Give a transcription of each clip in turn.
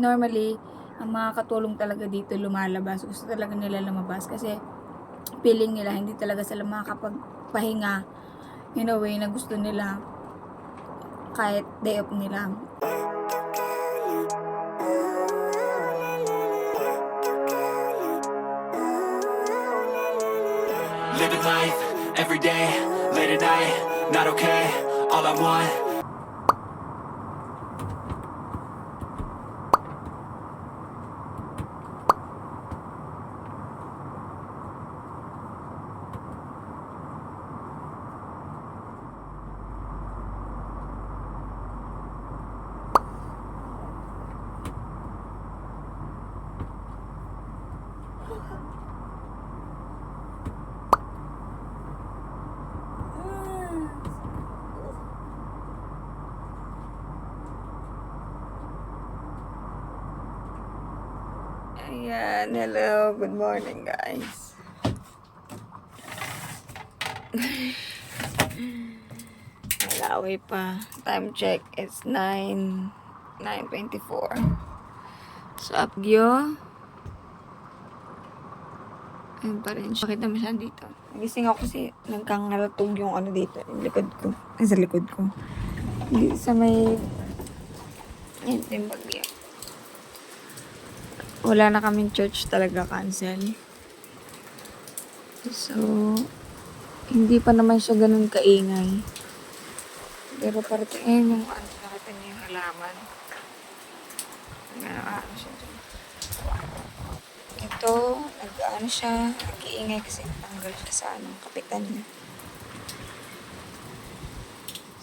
normally, ang mga katulong talaga dito lumalabas. Gusto talaga nila lumabas kasi feeling nila hindi talaga sila makakapagpahinga in a way na gusto nila kahit day off nila. Living life, everyday, late at night, not okay, all I want. Ayan, hello, good morning guys. Malawi pa. Time check, it's 9:24. So, Apgyo. Ayun pa rin siya. Makita mo siya dito. Nagising ako kasi nagkangalatog yung ano dito, yung likod ko. Ay, sa likod ko. Dito sa may... Yan, yung bagyo. Wala na kaming church talaga, cancel. So, hindi pa naman siya ganun kaingay. Pero parating, ayun yung ano, nakita niyo yung halaman. Ano siya dyan. Ito, nag-ano siya, nag-iingay kasi natanggal siya sa ano, kapitan niya.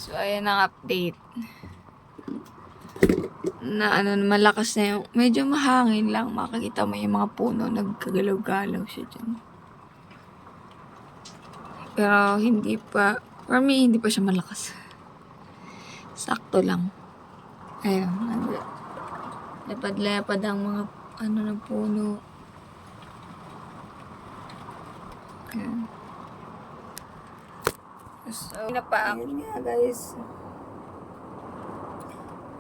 So, ayan ang update. Na ano, malakas na yung, medyo mahangin lang, makikita mo yung mga puno, nagkagalaw-galaw siya dyan. Pero hindi pa, for me, hindi pa siya malakas. Sakto lang. Ayun, lapad-lapad ang mga, ano, ng puno. Ayan. So, kanina pa ako, nga guys.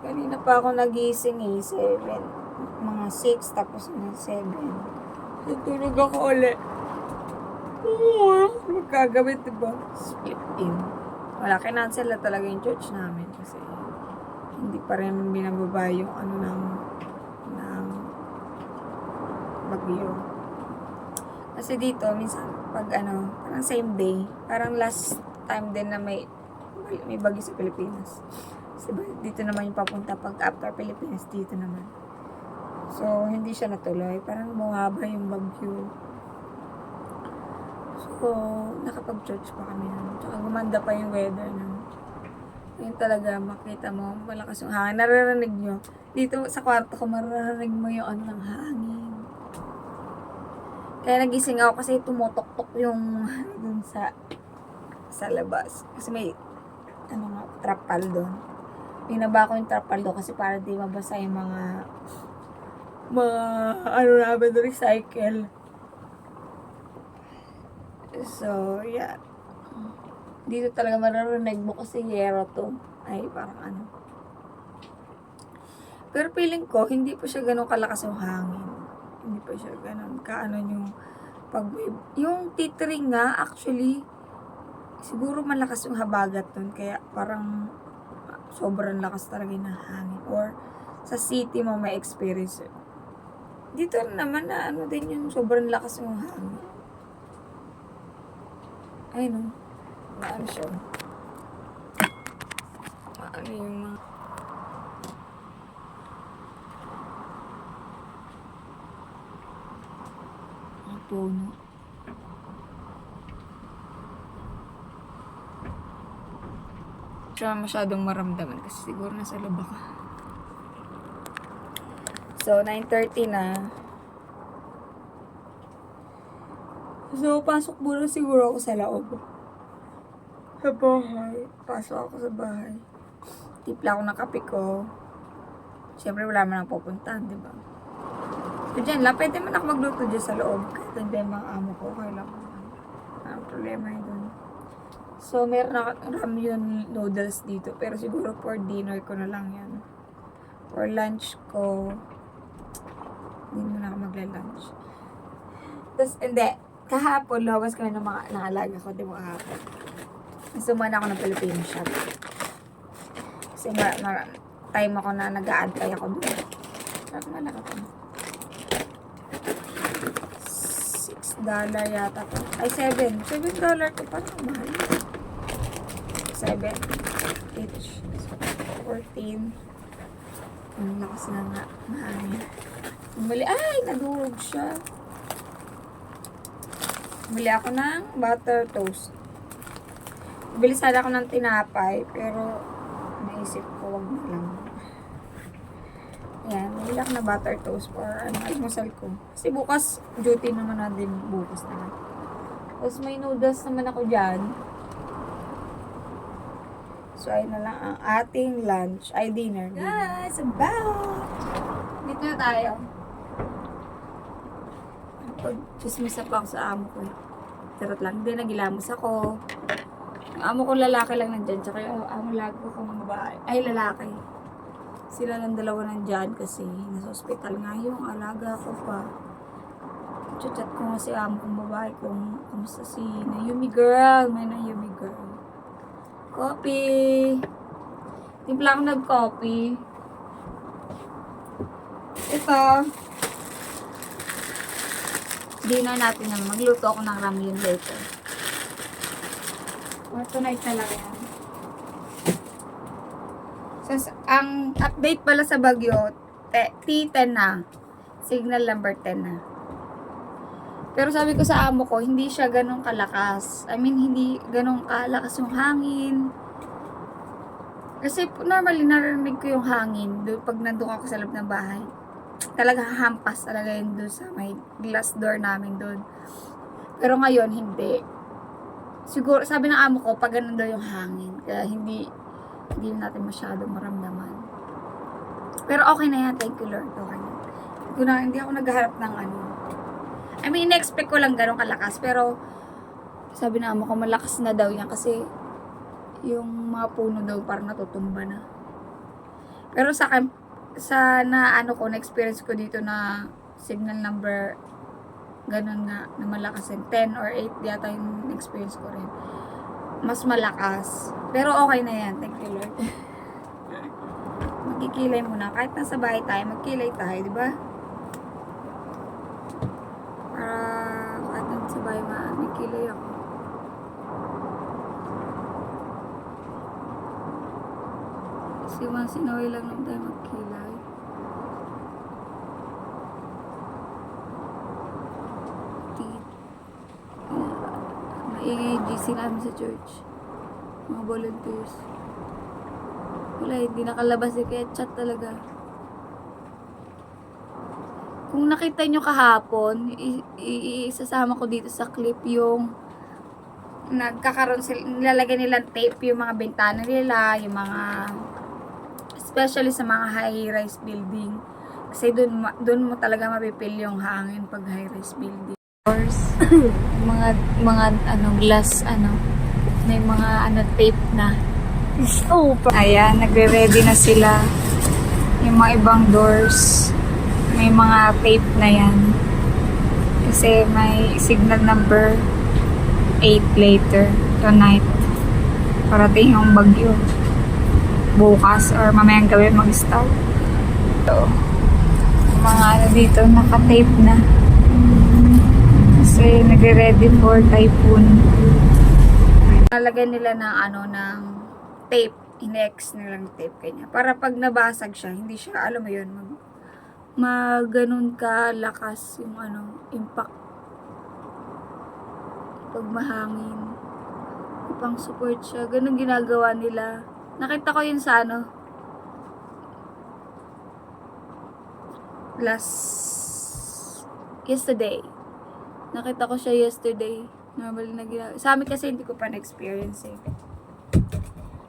Kanina pa ako nagising 7. Mga 6, tapos mga 7. Tutulog ako ulit. Magkagawin, diba? Split in. Wala, kinancel na talaga yung church namin kasi hindi pa rin binababa yung ano ng bagyo. Kasi dito, minsan, pag ano, parang same day, parang last time din na may bagyo sa Pilipinas. Kasi dito naman yung papunta pag after Pilipinas, dito naman. So, hindi siya natuloy. Parang bumaba yung bagyo. So, nakapag-church pa kami nun. Tsaka gumanda pa yung weather nun. Yun talaga, makita mo, malakas yung hangin. Naririnig nyo. Dito sa kwarto ko, maririnig mo yung ano ng hangin. Kaya nagising ako kasi tumutok-tok yung dun sa labas. Kasi may ano nga, trapal doon. Pinaba ko yung trapal doon kasi para di mabasa yung mga ano namin, recycle. So, yeah. Dito talaga maririnig mo kasi yero to. Ay, parang ano. Pero feeling ko, hindi pa siya ganun kalakas yung hangin. Hindi pa siya ganun kaano yung yung titring nga, actually, siguro malakas yung habagat dun. Kaya parang sobrang lakas talaga ng hangin. Or sa city mo may experience. Dito naman na ano din yung sobrang lakas yung hangin. Ay no. Maano siya. Maano yung mga puno. Siya masyadong maramdaman kasi siguro nasa loob ako. So, 9:30 na. So, pasok muna siguro ako sa loob. Sa bahay. Pasok ako sa bahay. Tipla ako ng kape ko. Siyempre, wala man ang pupuntahan, di ba? So, dyan lang. Pwede man ako magluto dyan sa loob. Kahit hindi mga amo ko. Okay lang. Ang problema yun dun. So, meron ako ramyun noodles dito. Pero siguro for dinner ko na lang yan. For lunch ko, Hindi muna ako magla-lunch. Tapos, hindi. Kahapon, lumabas kami ng mga naalaga ko, di ba kahapon? Suman ako ng Filipino shop. Kasi time ako na nag-aantay ako doon. Parang malaki pa. $6 yata to. Ay, $7. $7 to. Parang mahal. 7 each. 14. Ang lakas na nga. Mahal. Bumili. Ay, nadurog siya. Bumili ako ng butter toast. Bili sana ako ng tinapay, pero naisip ko, wag na lang. Ayan, bili ako ng butter toast for almusal ko. Kasi bukas, duty naman na din bukas naman. Tapos may noodles naman ako dyan. So, ayun na lang ang ating lunch. Ay, dinner. Guys, about! Dito na tayo. Pag-chismisa pa ako sa amo ko. Charot lang. Hindi, nagilamos ako. Yung amo ko lalaki lang nandyan. Tsaka yung amo lagi ko kung babae. Ay, lalaki. Sila lang dalawa nandyan kasi nasa hospital nga yung alaga ko pa. Chat ko nga si amo kong babae kung kamusta si Nayumi girl. May Nayumi girl. Coffee. Timpla ako nag-coffee. Ito. Dinner natin na. Magluto ako ng ramen later. Or tonight na lang yan. So, ang update pala sa Baguio, T10 na. Signal number 10 na. Pero sabi ko sa amo ko, hindi siya ganun kalakas. I mean, hindi ganun kalakas yung hangin. Kasi normally narinig ko yung hangin doon pag nandun ako sa loob ng bahay. Talaga hampas talaga yun doon sa may glass door namin doon. Pero ngayon, hindi. Siguro, sabi ng amo ko, pag ganun daw yung hangin. Kaya hindi natin masyadong maramdaman. Pero okay na yan. Thank you, Lord. Okay na. Hindi ako naghaharap ng ano. I mean, in-expect ko lang ganun kalakas. Pero, sabi na amo ko, malakas na daw yan. Kasi, yung mga puno daw parang natutumba na. Pero sa na-experience ko dito na signal number ganun nga, na malakas yung 10 or 8 yata yung experience ko rin. Mas malakas. Pero okay na yan. Thank you, Lord. Magkikilay muna. Kahit nasa bahay tayo, magkilay tayo, di ba? Para kahit nasa bahay magkilay ako. Kasi once in a while lang naman tayo magkilay. Maingay GC namin sa church. Mga volunteers. Wala, hindi nakalabas eh. Kaya chat talaga. Kung nakita nyo kahapon, isasama ko dito sa clip yung nagkakaroon sila, nilalagay nilang tape yung mga bintana nila, yung mga especially sa mga high-rise building. Kasi dun mo talaga mapipil yung hangin pag high-rise building. mga glass may mga tape na. Ayan, nagre-ready na sila. Yung mga ibang doors may mga tape na yan. Kasi may signal number 8 later tonight. Parating yung bagyo. Bukas or mamayang gabi mag-start. So, mga dito naka-tape na. Kasi nagre-ready for typhoon. Nalagay nila ng tape. Inex nilang tape kanya. Para pag nabasag siya, hindi siya, alam mo yun, ganun ka lakas yung impact. Pag mahangin. Upang support siya. Ganun ginagawa nila. Nakita ko yun sa yesterday. Nakita ko siya yesterday. Normally na ginagawa. Sa amin kasi hindi ko pa na-experience eh.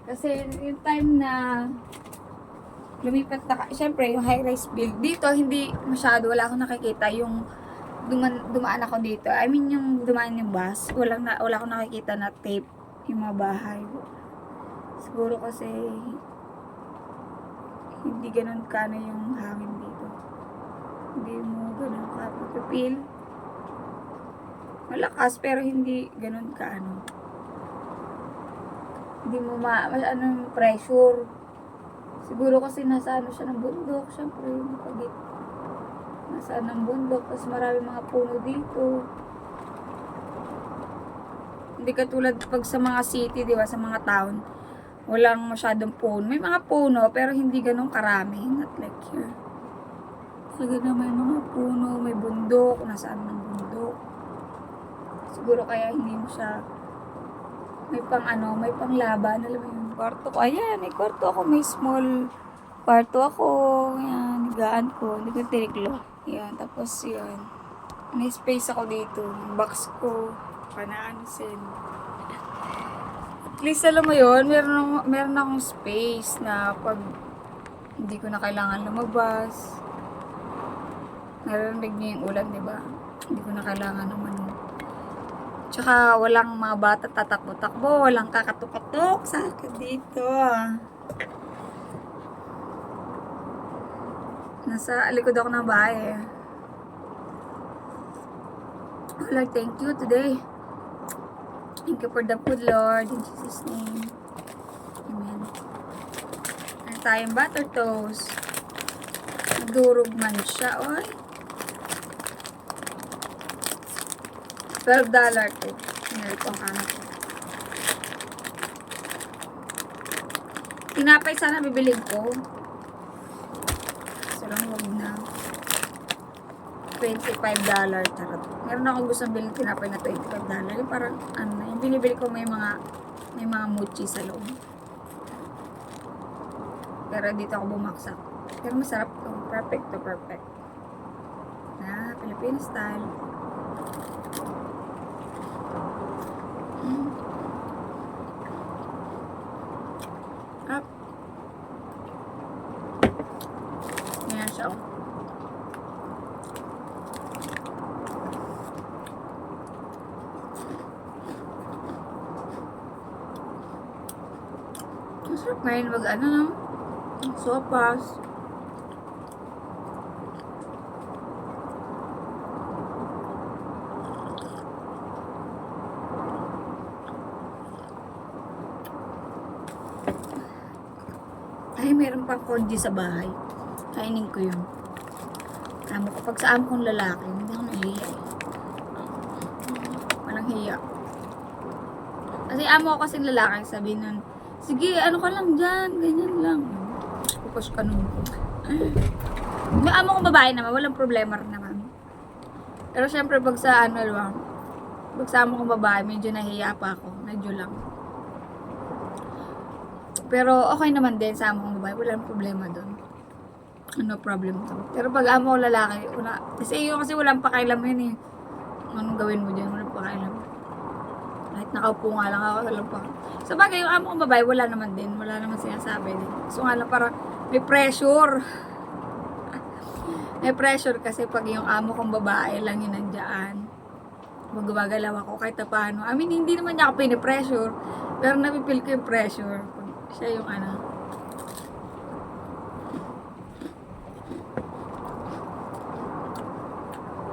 Kasi yung time na lumipat na, syempre yung high-rise build dito, hindi masyado, wala akong nakikita yung dumaan ako dito. I mean yung dumaan yung bus, wala akong nakikita na tape yung mga bahay. Siguro kasi hindi ganun yung hangin dito. Hindi mo mo ganun ka mapipil. Malakas pero hindi ganun ka ano. Hindi mo anong pressure. Siguro kasi nasa ano siya ng bundok, syempre yung pagit. Nasa ng bundok, tapos marami mga puno dito. Hindi katulad pag sa mga city, di ba, sa mga town, walang masyadong puno. May mga puno, pero hindi ganun karami. Not like here. Talaga na may mga puno, may bundok, nasaan ng bundok. Siguro kaya hindi mo siya, may pang ano, may pang laban. Alam mo yung kwarto ko. Ayan, may kwarto ako, may small kwarto ako. Ayan, higaan ko. Hindi ko tiniklo. Ayan, tapos yun. May space ako dito. Yung box ko. Panaansin. At least alam mo yun, meron akong space na pag hindi ko na kailangan lumabas. Narinig niyo yung ulan, di ba? Hindi ko na kailangan naman. Tsaka walang mga bata tatakbo-takbo, walang kakatok-katok sa akin dito. Nasa likod ako ng bahay. Lord, thank you today. Thank you for the food, Lord. In Jesus' name. Amen. Ano tayong butter toast? Nagdurog man siya, oy. $12 ito. Nilito ang anak ko. Tinapay sana bibilig ko. So lang, huwag na. $25. Charot. Meron akong gustong bilhin tinapay na $25. Yung parang, ano, yung binibili ko may mga mochi sa loob. Pero dito ako bumaksak. Pero masarap to. Perfect to perfect. Na, Filipino style. Up. Ganyan siya. Masarap ngayon mag ano no? Sopas. Ay, meron pang congee sa bahay. Kainin ko yun. Amo ko. Pag sa amo kong lalaki, hindi ako nahiya. Walang hiya. Kasi amo ko kasing lalaki, sabi nun, sige, ano ka lang dyan, ganyan lang. Pupush ka nun. Yung amo kong babae naman, walang problema rin naman. Pero syempre, pag sa ano lang, pag sa amo kong babae, medyo nahiya pa ako. Medyo lang. Pero okay naman din sa amo kong babae, walang problema doon. No problem to. Pero pag amo ko lalaki, kasi yun kasi walang pakailam yun eh. Anong gawin mo dyan, walang pakailam. Kahit nakaupo nga lang ako, walang pakailam. Sa bagay, yung amo kong babae, wala naman din. Wala naman sinasabi din. So nga lang parang may pressure. May pressure kasi pag yung amo kong babae lang yun nandiyan. Magagalaw ako kahit na paano. I mean, hindi naman niya ako pinipressure. Pero napipil ko yung pressure. Pag siya yung ano.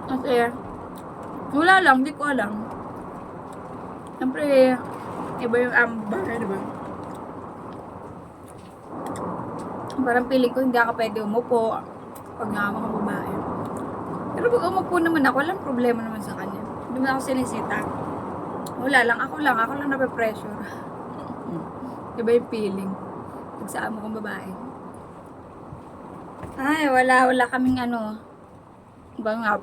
Kasi, wala lang, di ko alam. Siyempre, iba yung ambar, diba? Parang feeling ko hindi ako pwede umupo pag nga mga babae. Pero pag umupo naman ako, walang problema naman sa kanya. Hindi mo ako sinisita. Wala lang, ako lang nape-pressure. Iba yung feeling. Pag sa amo kong babae. Ay, wala kaming ano. Bangap.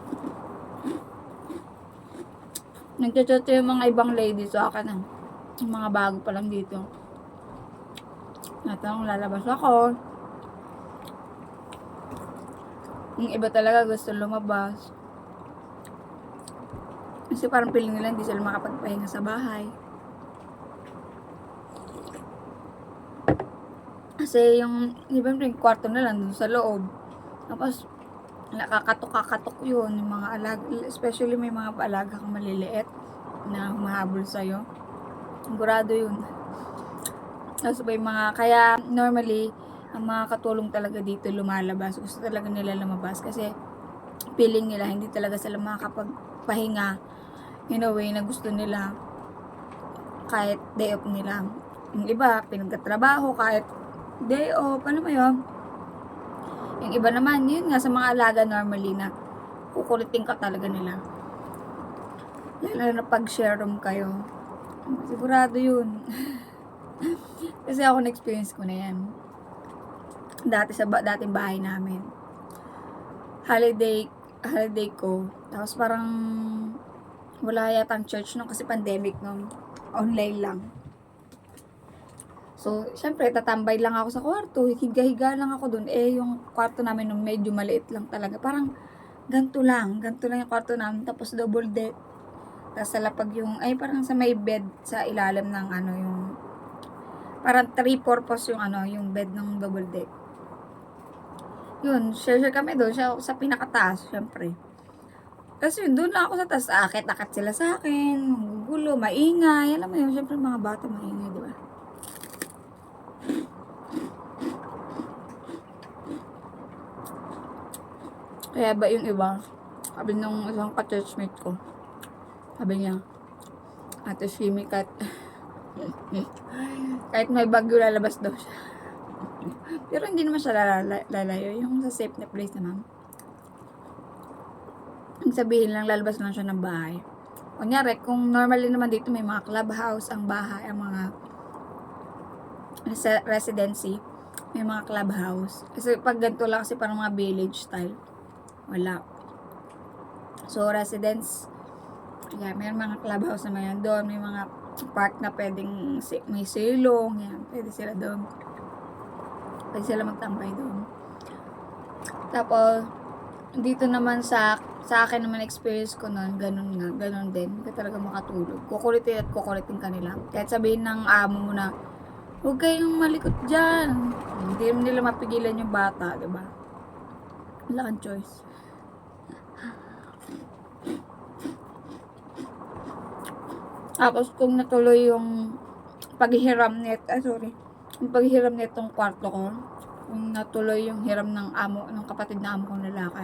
Nagchat-chat yung mga ibang ladies sa akin. Yung mga bago pa lang dito. Natanong lalabas ako. Yung iba talaga gusto lumabas. Kasi parang feeling nila hindi sila makapagpahinga sa bahay. Kasi yung iba yung kwarto na lang dun sa loob. Tapos nakakatok yun, yung mga alaga, especially may mga alaga kang maliliit na humahabol sa'yo. Sigurado yun. Tapos may mga, kaya normally, ang mga katulong talaga dito lumalabas. Gusto talaga nila lumabas kasi feeling nila hindi talaga sila makakapagpahinga in a way na gusto nila kahit day off nila. Yung iba, pinagtatrabaho kahit day off, ano mo yun? Yung iba naman, yun nga sa mga alaga normally na kukulitin ka talaga nila. Lalo na pag share room kayo. Sigurado yun. Kasi ako na-experience ko na yan. Dati sa dating bahay namin. Holiday ko. Tapos parang wala yatang church nung kasi pandemic nung online lang. So, syempre, tatambay lang ako sa kwarto. Higa-higa lang ako dun. Yung kwarto namin nung medyo maliit lang talaga. Parang ganito lang yung kwarto namin. Tapos double deck. Tapos sa lapag yung, parang sa may bed sa ilalim ng yung, parang 3-purpose yung yung bed ng double deck. Yun, share kami doon. Siya sa pinakataas, syempre. Tapos yun, doon lang ako sa taas. Akit-akit sila sa akin. Gulo, maingay. Alam mo yun, syempre mga bata maingay, di ba? Kaya ba yung iba, sabi nung isang ka-churchmate ko, sabi niya, Ate Shimi, kahit may bagyo lalabas daw siya. Pero hindi naman siya lalayo, yung sa safe na place naman. Ang sabihin lang, lalabas lang siya ng bahay. Kunyari, kung normally naman dito may mga clubhouse, ang bahay, ang mga residency, may mga clubhouse. Kasi pag ganito lang kasi parang mga village style. Wala. So, residence, yeah, may mga clubhouse naman yan doon. May mga park na pwedeng may silong. Yan, pwede sila doon. Pwede sila magtambay doon. Tapos, dito naman sa akin naman experience ko noon, ganun din. Hindi ka talaga makatulog. Kukulitin kanila. Kahit sabihin ng amo mo na, huwag kayong malikot dyan. Hindi nila mapigilan yung bata, diba? Wala kang choice. Tapos kung natuloy yung paghihiram yung paghihiram nitong kwarto ko, kung natuloy yung hiram ng kapatid na amo kong lalaki,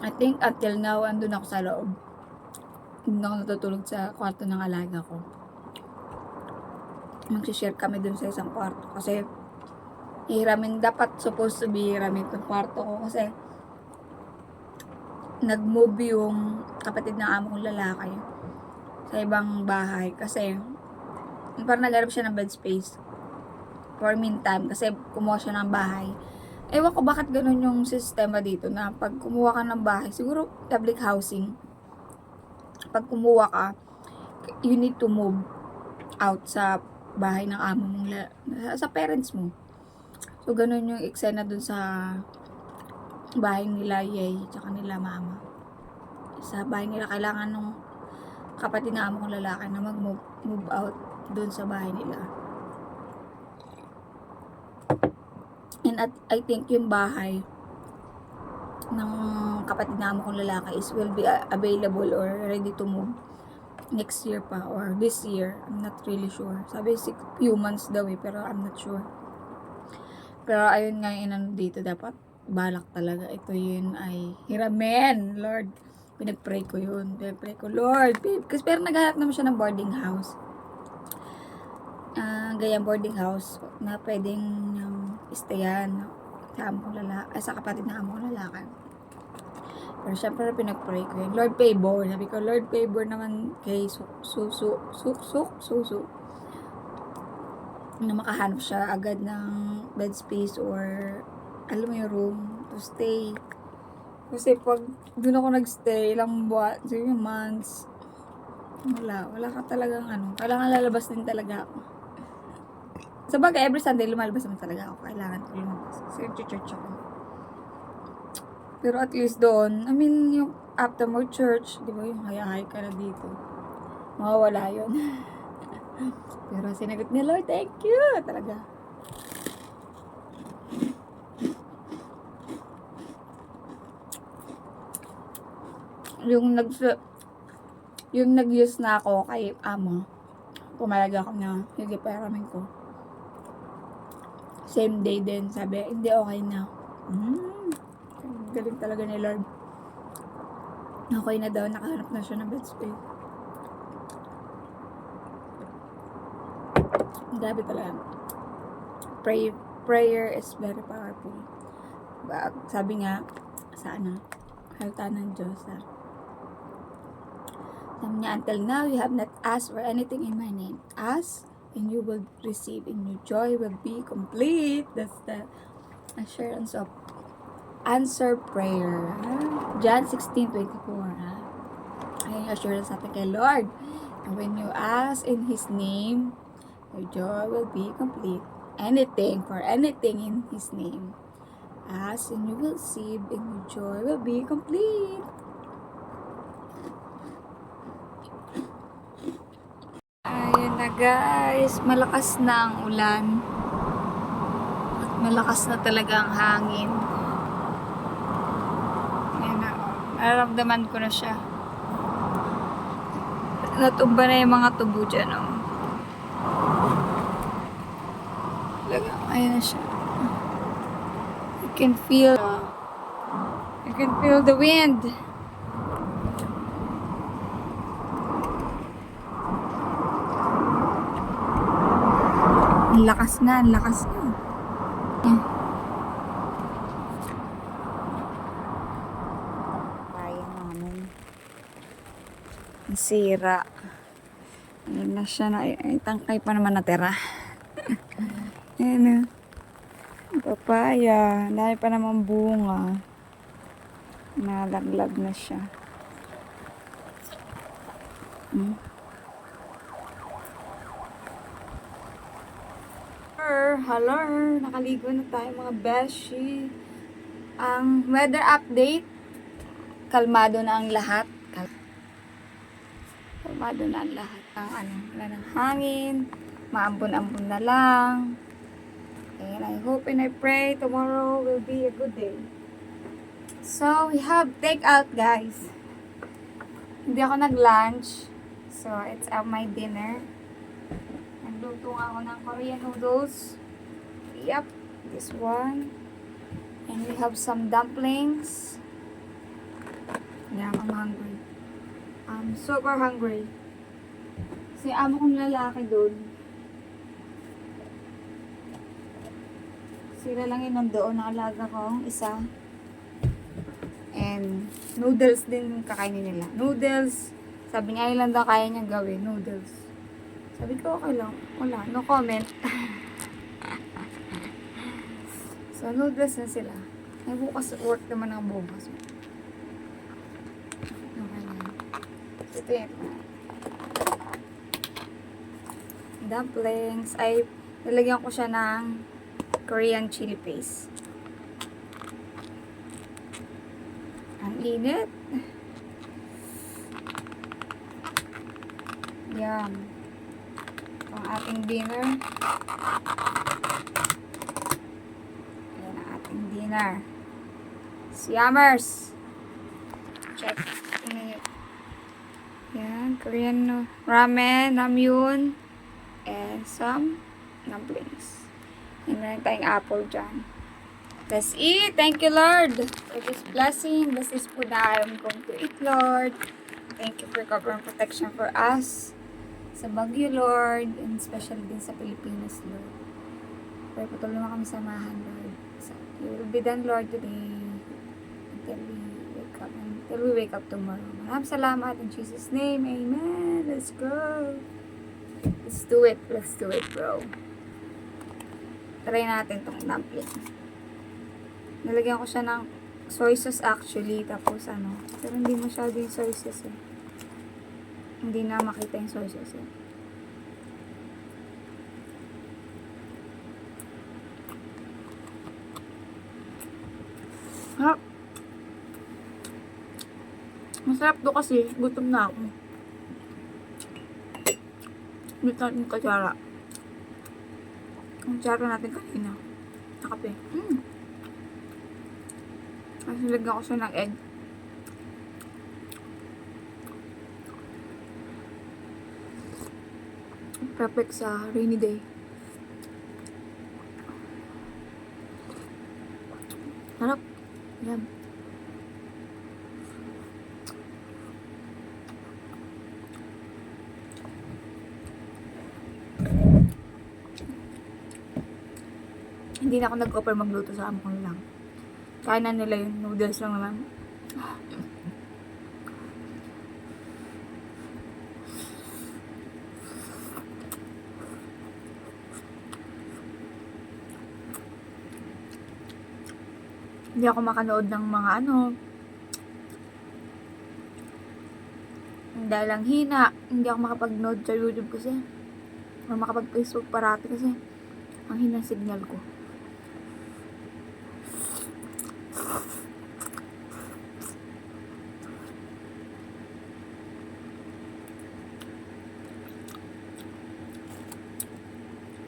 I think until now, andun ako sa loob. Hindi ako natutulog sa kwarto ng alaga ko. Magsishare kami dun sa isang kwarto kasi dapat supposed to be hiramin itong kwarto ko kasi nag-move yung kapatid ng amo kong lalaki sa ibang bahay kasi parang naghanap siya ng bed space for meantime kasi kumuha siya ng bahay. Ewan ko bakit ganun yung sistema dito na pag kumuha ka ng bahay, siguro public housing, pag kumuha ka, you need to move out sa bahay ng amo mong sa parents mo. So ganun yung eksena dun sa bahay nila yay tsaka nila mama. Sa bahay nila kailangan nung kapatid na amo kong lalaki na mag-move out doon sa bahay nila. And I think yung bahay ng kapatid na amo kong lalaki will be available or ready to move next year pa or this year. I'm not really sure. Sabi few months daw pero I'm not sure. Pero ayun nga yung dito dapat balak talaga. Ito yun ay hiramin, Lord. Pinag-pray ko yun. Pinag-pray ko, Lord, babe. Kasi pero naghahanap naman siya ng boarding house. Gayang boarding house na pwedeng stayan sa sa kapatid na amo kong lalaki. Pero syempre pinag-pray ko yun. Lord, favor. Sabi ko, Lord, favor naman kay Susu. Na makahanap siya agad ng bed space or alam mo yung room to stay. Kasi pag doon ako nagstay, ilang buwan, siguro months, wala ka talagang kailangan lalabas din talaga ako. Sabagay, every Sunday lumalabas naman talaga ako. Kailangan ko lumabas. Kasi church ako. Pero at least doon, yung after mo church, di ba yung hayahay ka na dito. Mawawala yun. Pero sinagot ni Lord, thank you! Talaga. Yung nag-use na ako kay amo, pumalag ako na yung iparamin ko. Same day din, sabi, hindi okay na. Galing talaga ni Lord. Okay na daw, nakahanap na siya ng bed space. Grabe talaga. Prayer is very powerful. Sabi nga, halta ng Diyos. Sabi niya, until now, you have not asked for anything in my name. Ask, and you will receive, and your joy will be complete. That's the assurance of answer prayer. John 16:24. Ay, assurance natin kay Lord. And when you ask in His name, your joy will be complete. For anything in His name. Ask and you will receive, and your joy will be complete. Ayan na guys, malakas na ang ulan. At malakas na talaga ang hangin. Ayan na, nararamdaman ko na siya. Natumba na yung mga tubo dyan, oh. Ayan na siya. You can feel the wind. Ang lakas na. Ayan. Bayan namin. Ang sira. Ayan na siya na. Tangkay pa naman natira. Ayan na. Papaya. Dahil pa naman bunga. Nalaglag na siya. Hello. Nakaligo na tayo mga beshi. Ang weather update. Kalmado na ang lahat. Kalmado na ang lahat. Wala ng hangin. Maambon-ambon na lang. And I hope and I pray tomorrow will be a good day. So, we have takeout, guys. Hindi ako nag-lunch. So, it's my dinner. Nagluto ako ng Korean noodles. Yep, this one. And we have some dumplings. Yeah, I'm hungry. I'm super hungry. Kasi amo kong lalaki doon. Sila lang yun nandoon, nakalaga kong isa. And noodles din kakainin nila. Noodles. Sabi niya, ilan daw kaya niya gawin. Noodles. Sabi ko, okay lang. Wala. No comment. So, noodles na sila. Ay, bukas work naman ang bukas. Okay lang. Ito yan. Dumplings. Ay, nalagyan ko siya ng Korean chili paste. Ang init. Yan. Ito ang ating dinner. Yan ang ating dinner. Siamers. Check. Yan. Korean ramen, namyun, and some dumplings. And meron tayong apple dyan. Let's eat. Thank you, Lord, for this blessing. Bless this food na I'm going to eat, Lord. Thank you for covering protection for us sa Baguio, Lord, and especially din sa Pilipinas, Lord. Pray patuloy mo kami samahan, Lord. So, you will be done, Lord, today until we wake up tomorrow. Maraming salamat in Jesus' name. Amen. Let's go. Let's do it. Let's do it, bro. Try natin tong dumpling. Nalagyan ko siya ng soy sauce actually. Tapos pero hindi masyado yung soy sauce eh. Hindi na makita yung soy sauce eh. Harap. Masarap to kasi. Gutom na ako. Bit natin katsara. Ang tsara natin kanina. Sa kape. Kasi nilagyan ko siya ng egg. Perfect sa rainy day. Harap. Yan. Hindi na ako nag-offer magluto sa amo ko lang. Kaya na nila yun. Noodles lang naman. Hindi ako makanood ng mga dahil lang hina, hindi ako makapag-nood sa YouTube kasi. O makapag-Facebook parati kasi. Ang hina ng signal ko.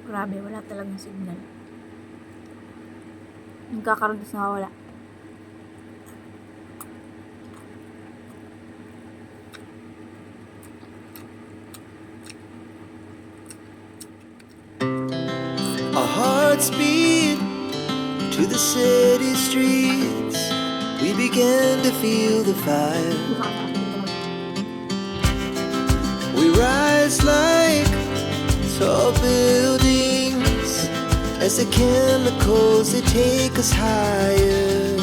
Grabe, wala talagang signal. Nagkakaroon kasi nawawala. Our hearts beat to the city streets. We began to feel the fire. We rise like tall buildings as the chemicals they take us higher.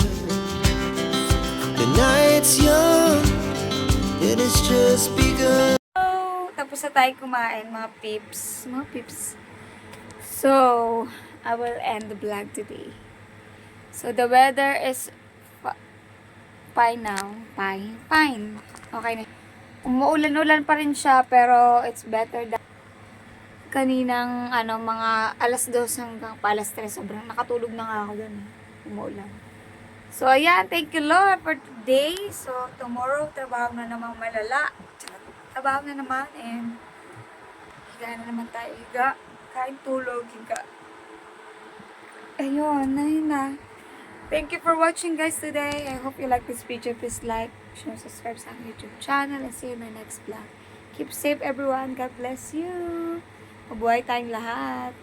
The night's young, it has just begun. Tapos na tayo kumain, mga peeps. So, I will end the vlog today. So, the weather is fine now. Fine. Okay na. Umuulan-ulan pa rin siya, pero it's better than kaninang, mga alas 2 hanggang pa alas 3. Sobrang nakatulog na nga ako dun. Umuulan. So, ayan. Thank you, Lord, for today. So, tomorrow, trabaho na naman malala. Trabaho na naman, and higa na naman tayo. Higa. Kain, tulog, higa. Ayun, na. Thank you for watching, guys, today. I hope you like this video. Please like, share, subscribe sa aking YouTube channel, and see you in my next vlog. Keep safe, everyone. God bless you. Mabuhay tayong lahat.